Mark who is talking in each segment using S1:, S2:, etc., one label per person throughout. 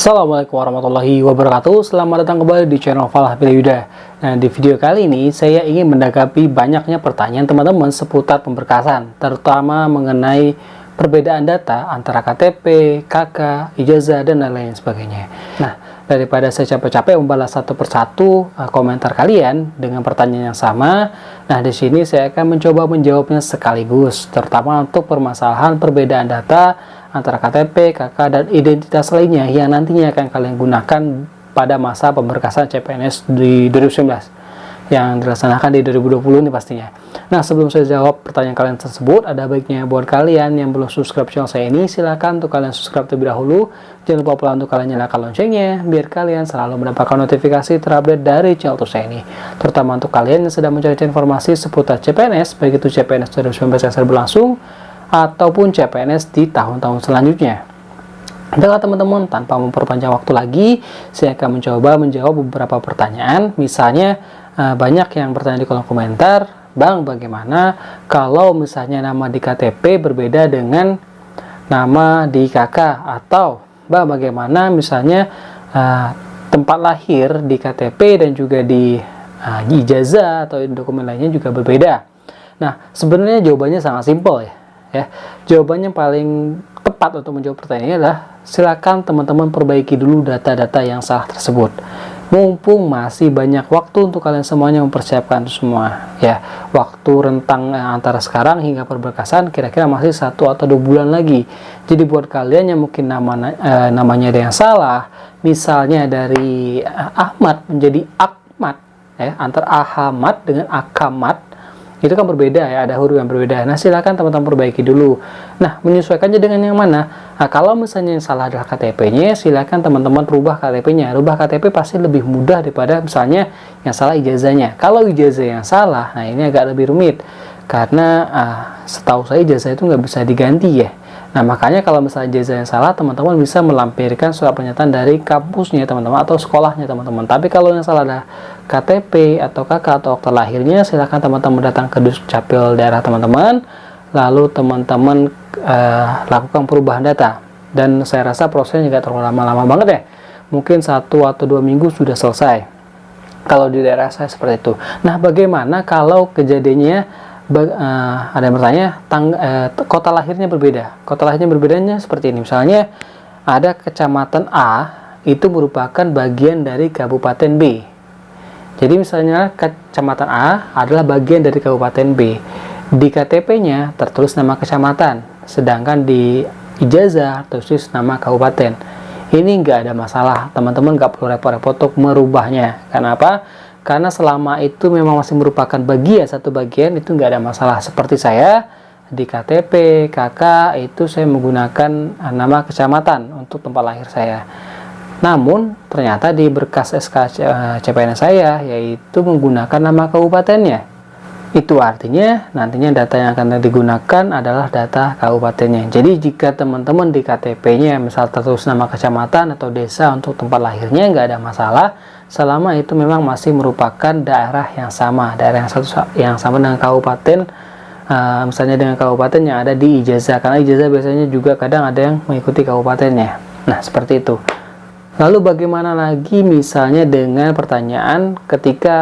S1: Assalamualaikum warahmatullahi wabarakatuh. Selamat datang kembali di channel Falah Pilih Yuda. Nah, di video kali ini saya ingin menanggapi banyaknya pertanyaan teman-teman seputar pemberkasan, terutama mengenai perbedaan data antara KTP, KK, ijazah, dan lain-lain sebagainya. Nah, daripada saya capek-capek membalas satu persatu komentar kalian dengan pertanyaan yang sama, nah di sini saya akan mencoba menjawabnya sekaligus, terutama untuk permasalahan perbedaan data antara KTP, KK, dan identitas lainnya yang nantinya akan kalian gunakan pada masa pemberkasan CPNS di 2019 yang dilaksanakan di 2020 ini pastinya. Nah, sebelum saya jawab pertanyaan kalian tersebut, ada baiknya buat kalian yang belum subscribe channel saya ini, silahkan untuk kalian subscribe terlebih dahulu. Jangan lupa pula untuk kalian nyalakan loncengnya, biar kalian selalu mendapatkan notifikasi terupdate dari channel saya ini. Terutama untuk kalian yang sedang mencari informasi seputar CPNS, baik itu CPNS 2019 yang sedang berlangsung, ataupun CPNS di tahun-tahun selanjutnya. Baiklah teman-teman, tanpa memperpanjang waktu lagi, saya akan mencoba menjawab beberapa pertanyaan. Misalnya, banyak yang bertanya di kolom komentar, Bang, bagaimana kalau misalnya nama di KTP berbeda dengan nama di KK? Atau, Bang, bagaimana misalnya tempat lahir di KTP dan juga di ijazah atau dokumen lainnya juga berbeda? Nah, sebenarnya jawabannya sangat simpel ya. Jawabannya paling tepat untuk menjawab pertanyaan ini adalah silakan teman-teman perbaiki dulu data-data yang salah tersebut. Mumpung masih banyak waktu untuk kalian semuanya mempersiapkan itu semua ya. Waktu rentang antara sekarang hingga pemberkasan kira-kira masih 1 atau 2 bulan lagi. Jadi buat kalian yang mungkin namanya ada yang salah, misalnya dari Ahmad menjadi Akmat ya, antara Ahmad dengan Akamat, itu kan berbeda ya, ada huruf yang berbeda. Nah, silakan teman-teman perbaiki dulu. Nah, menyesuaikannya dengan yang mana? Nah, kalau misalnya yang salah adalah KTP-nya, silakan teman-teman rubah KTP-nya. Rubah KTP pasti lebih mudah daripada misalnya yang salah ijazahnya. Kalau ijazah yang salah, nah ini agak lebih rumit. Karena setahu saya ijazah itu nggak bisa diganti ya. Nah, makanya kalau misalnya ijazah yang salah, teman-teman bisa melampirkan surat pernyataan dari kampusnya teman-teman atau sekolahnya teman-teman. Tapi kalau yang salah adalah KTP atau KK atau akta lahirnya, silakan teman-teman datang ke Dukcapil daerah teman-teman, lalu teman-teman lakukan perubahan data. Dan saya rasa prosesnya nggak terlalu lama-lama banget ya, mungkin 1 atau 2 minggu sudah selesai kalau di daerah saya seperti itu. Nah, bagaimana kalau kejadiannya ada yang bertanya kota lahirnya berbeda? Kota lahirnya berbedanya seperti ini, misalnya ada kecamatan A itu merupakan bagian dari Kabupaten B. Jadi misalnya kecamatan A adalah bagian dari Kabupaten B. Di KTP-nya tertulis nama kecamatan, sedangkan di ijazah tertulis nama kabupaten. Ini nggak ada masalah, teman-teman nggak perlu repot-repot untuk merubahnya. Kenapa? Karena selama itu memang masih merupakan satu bagian, itu nggak ada masalah. Seperti saya di KTP, KK itu saya menggunakan nama kecamatan untuk tempat lahir saya. Namun ternyata di berkas SK CPNS saya yaitu menggunakan nama kabupatennya. Itu artinya nantinya data yang akan digunakan adalah data kabupatennya. Jadi jika teman-teman di KTP-nya misal tertulis nama kecamatan atau desa untuk tempat lahirnya, nggak ada masalah selama itu memang masih merupakan daerah yang sama, daerah yang sama dengan kabupaten. Misalnya dengan kabupaten yang ada di ijazah, karena ijazah biasanya juga kadang ada yang mengikuti kabupatennya. Nah, seperti itu. Lalu bagaimana lagi misalnya dengan pertanyaan ketika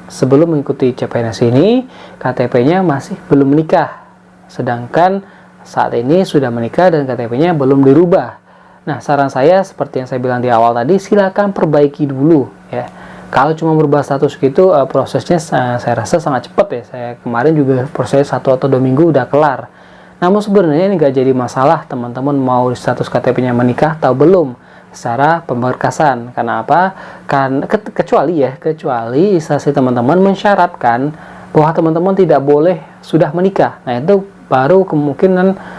S1: sebelum mengikuti CPNS ini KTP-nya masih belum menikah, sedangkan saat ini sudah menikah dan KTP-nya belum dirubah. Nah, saran saya seperti yang saya bilang di awal tadi, silakan perbaiki dulu ya. Kalau cuma berubah status gitu, prosesnya saya rasa sangat cepat ya. Saya kemarin juga proses 1 atau 2 minggu udah kelar. Namun sebenarnya ini nggak jadi masalah teman-teman mau status KTP-nya menikah atau belum secara pemberkasan. Karena apa? Kecuali instansi teman-teman mensyaratkan bahwa teman-teman tidak boleh sudah menikah. Nah, itu baru kemungkinan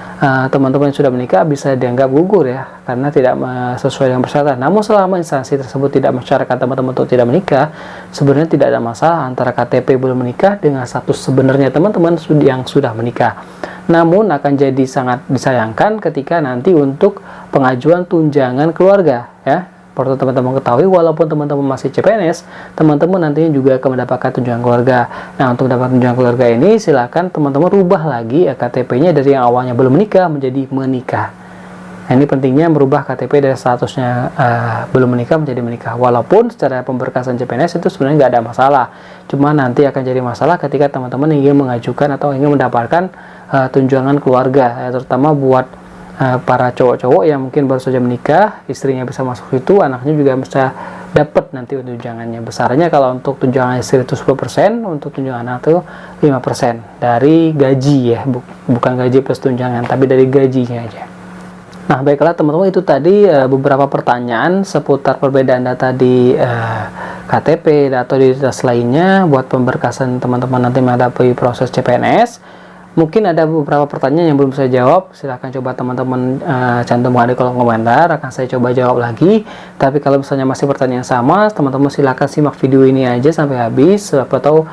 S1: teman-teman yang sudah menikah bisa dianggap gugur ya, karena tidak sesuai dengan persyaratan. Namun selama instansi tersebut tidak mensyaratkan teman-teman untuk tidak menikah, sebenarnya tidak ada masalah antara KTP belum menikah dengan status sebenarnya teman-teman yang sudah menikah. Namun akan jadi sangat disayangkan ketika nanti untuk pengajuan tunjangan keluarga ya. Perlu teman-teman ketahui, walaupun teman-teman masih CPNS, teman-teman nantinya juga akan mendapatkan tunjangan keluarga. Nah, untuk dapat tunjangan keluarga ini, silakan teman-teman rubah lagi KTP-nya dari yang awalnya belum menikah menjadi menikah. Nah, ini pentingnya merubah KTP dari statusnya belum menikah menjadi menikah. Walaupun secara pemberkasan CPNS itu sebenarnya nggak ada masalah. Cuma nanti akan jadi masalah ketika teman-teman ingin mengajukan atau ingin mendapatkan tunjangan keluarga, terutama buat para cowok-cowok yang mungkin baru saja menikah, istrinya bisa masuk situ, anaknya juga bisa dapat nanti tunjangannya. Besarnya kalau untuk tunjangan istri itu 10%, untuk tunjangan anak itu 5% dari gaji ya, bukan gaji plus tunjangan, tapi dari gajinya aja. Nah, baiklah teman-teman, itu tadi beberapa pertanyaan seputar perbedaan data di KTP atau di data lainnya buat pemberkasan teman-teman nanti menghadapi proses CPNS. Mungkin ada beberapa pertanyaan yang belum saya jawab, silahkan coba teman-teman cantumkan di kolom komentar, akan saya coba jawab lagi. Tapi kalau misalnya masih pertanyaan sama, teman-teman silahkan simak video ini aja sampai habis, siapa tahu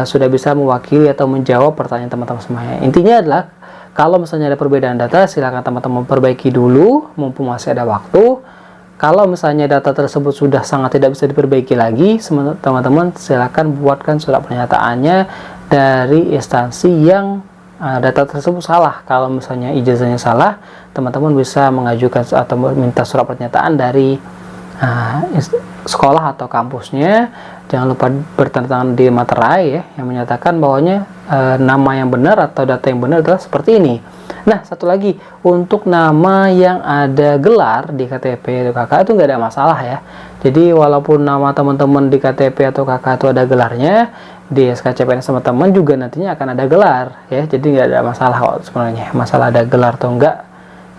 S1: sudah bisa mewakili atau menjawab pertanyaan teman-teman semuanya. Intinya adalah, kalau misalnya ada perbedaan data, silakan teman-teman perbaiki dulu, mumpung masih ada waktu. Kalau misalnya data tersebut sudah sangat tidak bisa diperbaiki lagi, teman-teman silakan buatkan surat pernyataannya dari instansi yang data tersebut salah. Kalau misalnya ijazahnya salah, teman-teman bisa mengajukan atau minta surat pernyataan dari sekolah atau kampusnya. Jangan lupa bertanda tangan di materai ya, yang menyatakan bahwanya nama yang benar atau data yang benar adalah seperti ini. Nah, satu lagi, untuk nama yang ada gelar di KTP atau KK itu nggak ada masalah ya. Jadi walaupun nama teman-teman di KTP atau KK itu ada gelarnya, di SKCPNS teman-teman juga nantinya akan ada gelar ya. Jadi nggak ada masalah kok sebenarnya. Masalah ada gelar atau enggak,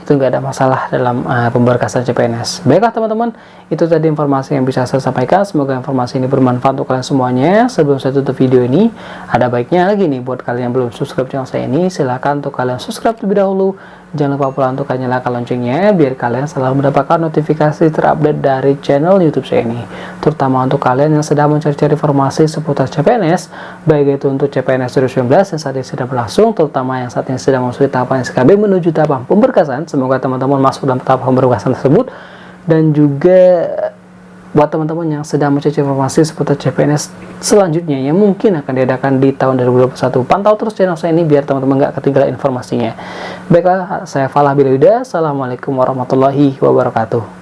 S1: itu nggak ada masalah dalam pemberkasan CPNS. Baiklah teman-teman, itu tadi informasi yang bisa saya sampaikan. Semoga informasi ini bermanfaat untuk kalian semuanya. Sebelum saya tutup video ini, ada baiknya lagi nih buat kalian yang belum subscribe channel saya ini, silahkan untuk kalian subscribe terlebih dahulu. Jangan lupa pula untuk nyalakan loncengnya biar kalian selalu mendapatkan notifikasi terupdate dari channel YouTube saya ini. Terutama untuk kalian yang sedang mencari-cari informasi seputar CPNS, baik itu untuk CPNS 2019 yang saat ini sedang berlangsung, terutama yang saat ini sedang memasuki tahapan SKB menuju tahapan pemberkasan. Semoga teman-teman masuk dalam tahap pemberkasan tersebut. Dan juga buat teman-teman yang sedang mencari informasi seputar CPNS selanjutnya yang mungkin akan diadakan di tahun 2021, pantau terus channel saya ini biar teman-teman nggak ketinggalan informasinya. Baiklah, saya Falah Bilawida. Assalamualaikum warahmatullahi wabarakatuh.